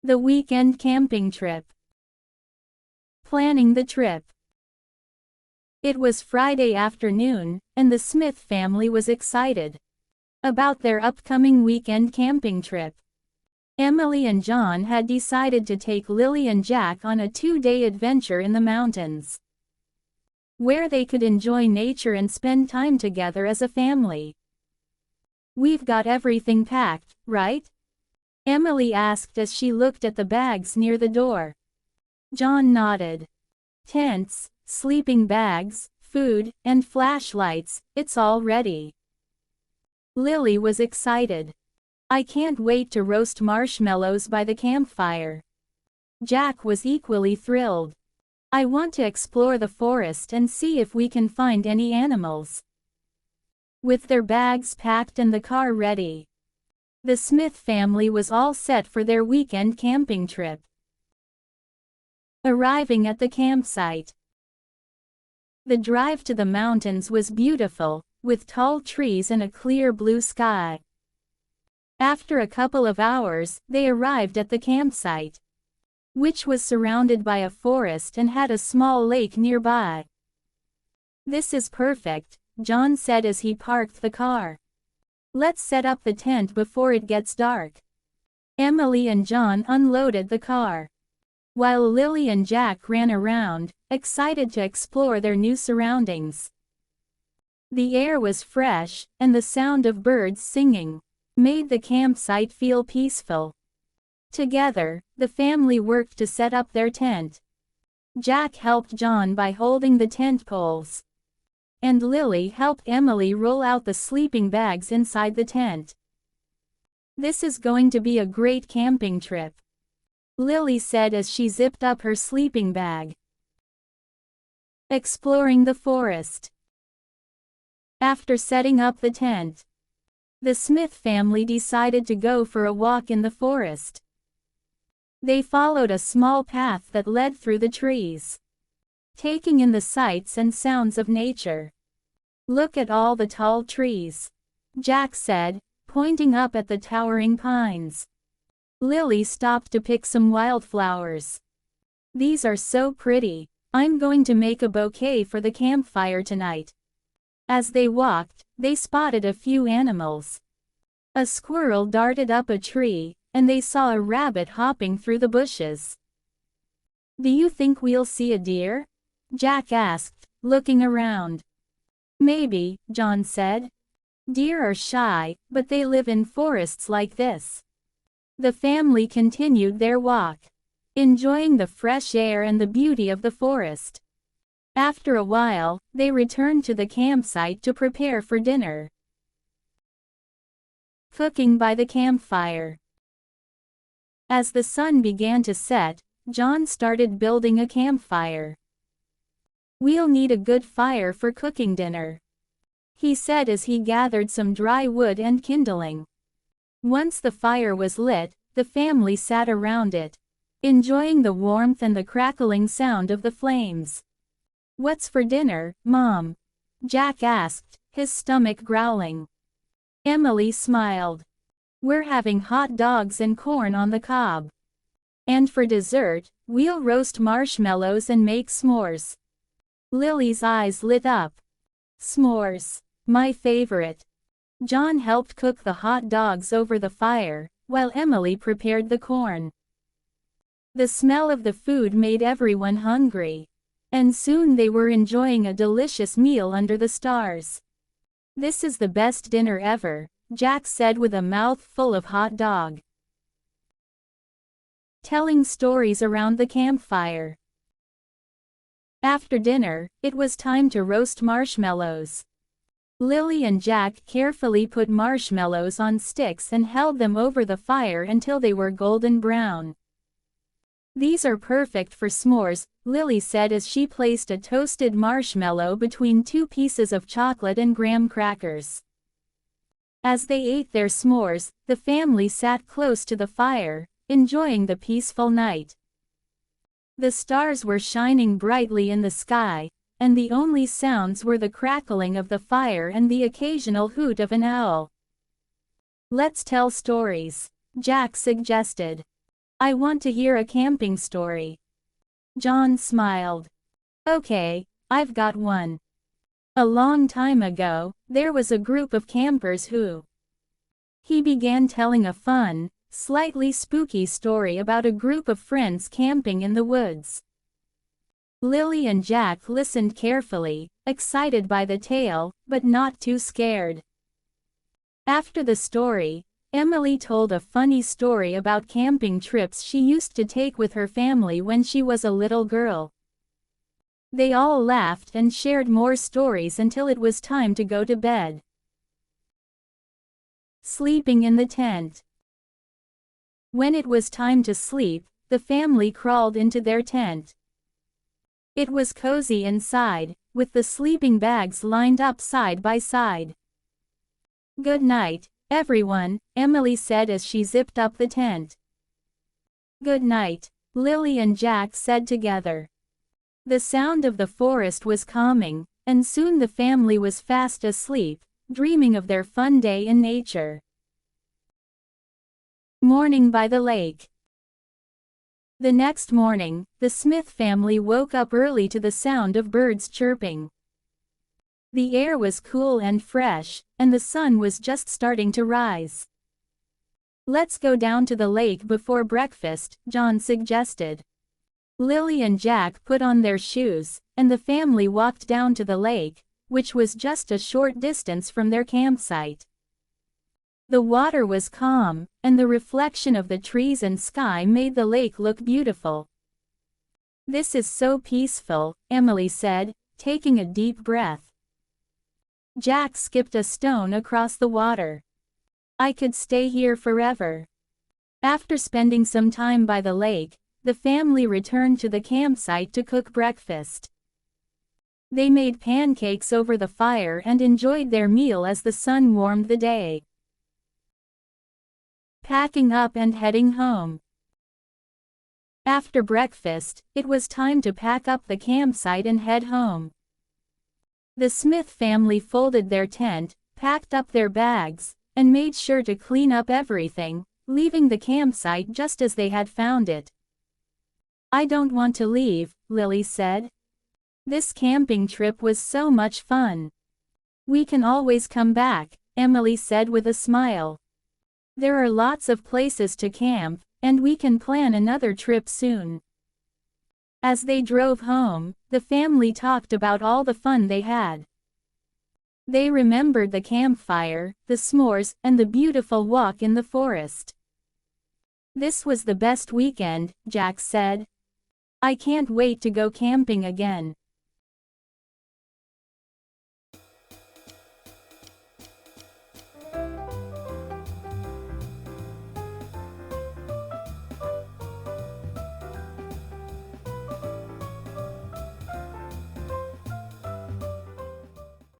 The weekend camping trip. Planning the trip. It was Friday afternoon, and the Smith family was excited about their upcoming weekend camping trip. Emily and John had decided to take Lily and Jack on a 2-day adventure in the mountains, where they could enjoy nature and spend time together as a family. "We've got everything packed, right?" Emily asked as she looked at the bags near the door. John nodded. "Tents, sleeping bags, food, and flashlights, it's all ready." Lily was excited. "I can't wait to roast marshmallows by the campfire." Jack was equally thrilled. "I want to explore the forest and see if we can find any animals." With their bags packed and the car ready, the Smith family was all set for their weekend camping trip. Arriving at the campsite. The drive to the mountains was beautiful, with tall trees and a clear blue sky. After a couple of hours, they arrived at the campsite, which was surrounded by a forest and had a small lake nearby. "This is perfect," John said as he parked the car. "Let's set up the tent before it gets dark." Emily and John unloaded the car, while Lily and Jack ran around, excited to explore their new surroundings. The air was fresh, and the sound of birds singing made the campsite feel peaceful. Together, the family worked to set up their tent. Jack helped John by holding the tent poles, and Lily helped Emily roll out the sleeping bags inside the tent. "This is going to be a great camping trip," Lily said as she zipped up her sleeping bag. Exploring the forest. After setting up the tent, the Smith family decided to go for a walk in the forest. They followed a small path that led through the trees, taking in the sights and sounds of nature. "Look at all the tall trees," Jack said, pointing up at the towering pines. Lily stopped to pick some wildflowers. "These are so pretty. I'm going to make a bouquet for the campfire tonight." As they walked, they spotted a few animals. A squirrel darted up a tree, and they saw a rabbit hopping through the bushes. "Do you think we'll see a deer?" Jack asked, looking around. "Maybe," John said. "Deer are shy, but they live in forests like this." The family continued their walk, enjoying the fresh air and the beauty of the forest. After a while, they returned to the campsite to prepare for dinner. Cooking by the campfire. As the sun began to set, John started building a campfire. "We'll need a good fire for cooking dinner," he said as he gathered some dry wood and kindling. Once the fire was lit, the family sat around it, enjoying the warmth and the crackling sound of the flames. "What's for dinner, Mom?" Jack asked, his stomach growling. Emily smiled. "We're having hot dogs and corn on the cob. And for dessert, we'll roast marshmallows and make s'mores." Lily's eyes lit up. "S'mores. My favorite." John helped cook the hot dogs over the fire, while Emily prepared the corn. The smell of the food made everyone hungry, and soon they were enjoying a delicious meal under the stars. "This is the best dinner ever," Jack said with a mouth full of hot dog. Telling stories around the campfire. After dinner, it was time to roast marshmallows. Lily and Jack carefully put marshmallows on sticks and held them over the fire until they were golden brown. "These are perfect for s'mores," Lily said as she placed a toasted marshmallow between 2 pieces of chocolate and graham crackers. As they ate their s'mores, the family sat close to the fire, enjoying the peaceful night. The stars were shining brightly in the sky, and the only sounds were the crackling of the fire and the occasional hoot of an owl. "Let's tell stories," Jack suggested. I want to hear a camping story. John smiled. Okay, I've got one. A long time ago, there was a group of campers who. He began telling a fun, slightly spooky story about a group of friends camping in the woods. Lily and Jack listened carefully, excited by the tale, but not too scared. After the story, Emily told a funny story about camping trips she used to take with her family when she was a little girl. They all laughed and shared more stories until it was time to go to bed. Sleeping in the tent. When it was time to sleep, the family crawled into their tent. It was cozy inside, with the sleeping bags lined up side by side. "Good night, everyone," Emily said as she zipped up the tent. "Good night," Lily and Jack said together. The sound of the forest was calming, and soon the family was fast asleep, dreaming of their fun day in nature. Morning by the lake. The next morning, the Smith family woke up early to the sound of birds chirping. The air was cool and fresh, and the sun was just starting to rise. "Let's go down to the lake before breakfast," John suggested. Lily and Jack put on their shoes, and the family walked down to the lake, which was just a short distance from their campsite. The water was calm, and the reflection of the trees and sky made the lake look beautiful. "This is so peaceful," Emily said, taking a deep breath. Jack skipped a stone across the water. "I could stay here forever." After spending some time by the lake, the family returned to the campsite to cook breakfast. They made pancakes over the fire and enjoyed their meal as the sun warmed the day. Packing up and heading home. After breakfast, it was time to pack up the campsite and head home. The Smith family folded their tent, packed up their bags, and made sure to clean up everything, leaving the campsite just as they had found it. "I don't want to leave," Lily said. "This camping trip was so much fun." "We can always come back," Emily said with a smile. "There are lots of places to camp, and we can plan another trip soon." As they drove home, the family talked about all the fun they had. They remembered the campfire, the s'mores, and the beautiful walk in the forest. "This was the best weekend," Jack said. "I can't wait to go camping again."